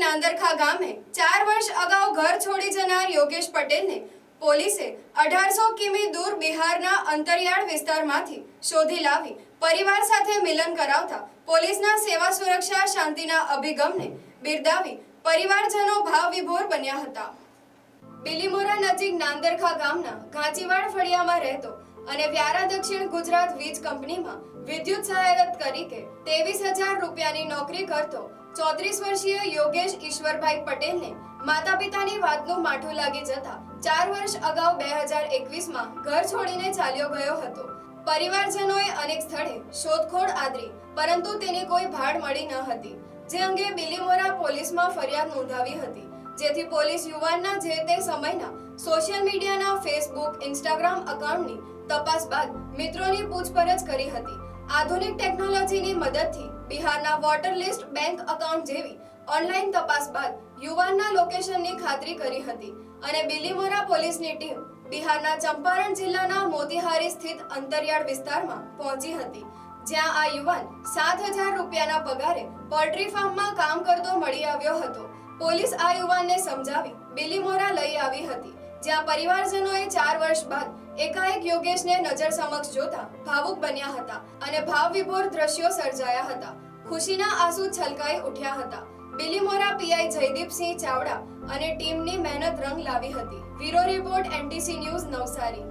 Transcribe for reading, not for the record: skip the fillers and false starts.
નાંદરખા ગામે 4 વર્ષ અગાઉ ઘર છોડી જનાર યોગેશ પટેલને પોલીસે 1800 કિમી દૂર બિહારના અંતરિયાળ વિસ્તારમાંથી શોધી લાવી પરિવાર સાથે મિલન કરાવતા પોલીસના સેવા સુરક્ષા શાંતિના અભિગમને બિરદાવી પરિવારજનો ભાવવિભોર બન્યા હતા। બિલીમોરા નજીક નાંદરખા ગામના ઘાંચીવાડ ફળિયામાં રહેતો અને વ્યારા દક્ષિણ ગુજરાત વીજ કંપનીમાં વિદ્યુત સહાયક તરીકે 23,000 રૂપિયાની નોકરી કરતો 34 વર્ષીય યોગેશ ઈશ્વરભાઈ પટેલને માતા પિતાની વાતનું માઠું લાગી જતા 4 વર્ષ અગાઉ 2021માં ઘર છોડીને ચાલ્યો ગયો હતો। પરિવારજનોએ અનેક સ્થળે શોધખોળ આદરી પરંતુ તેની કોઈ ભાળ મળી ન હતી, જે અંગે બિલીમોરા પોલીસમાં ફરિયાદ નોંધાવી હતી, જેથી પોલીસ યુવાનના જે તે સમયના સોશિયલ મીડિયાના ફેસબુક, ઇન્સ્ટાગ્રામ એકાઉન્ટની તપાસ બાદ મિત્રોની પૂછપરછ કરી હતી। આધુનિક ટેકનોલોજીની મદદથી બિહારના વોટર લિસ્ટ, બેંક એકાઉન્ટ જેવી ઓનલાઈન તપાસ બાદ યુવાનના લોકેશનની ખાતરી કરી હતી અને બિલીમોરા પોલીસની ટીમ બિહારના ચંપારણ જિલ્લાના મોતીહારી સ્થિત અંતરિયાળ વિસ્તારમાં પહોંચી હતી, જ્યાં આ યુવાન 7,000 રૂપિયાના પગારે પોલ્ટ્રી ફાર્મમાં કામ કરતો મળી આવ્યો હતો। પોલીસ આ યુવાનને સમજાવી બિલીમોરા લઈ આવી હતી, જ્યાં પરિવારજનોએ 4 વર્ષ બાદ એકાએક યોગેશને નજર સમક્ષ જોતા ભાવુક બન્યા હતા અને ભાવવિભોર દ્રશ્યો સર્જાયા હતા। ખુશીના આંસુ છલકાઈ ઉઠ્યા હતા। બિલીમોરા પીઆઈ જયદીપસિંહ ચાવડા અને ટીમની મહેનત રંગ લાવી હતી। Bureau report NTC news Navsari.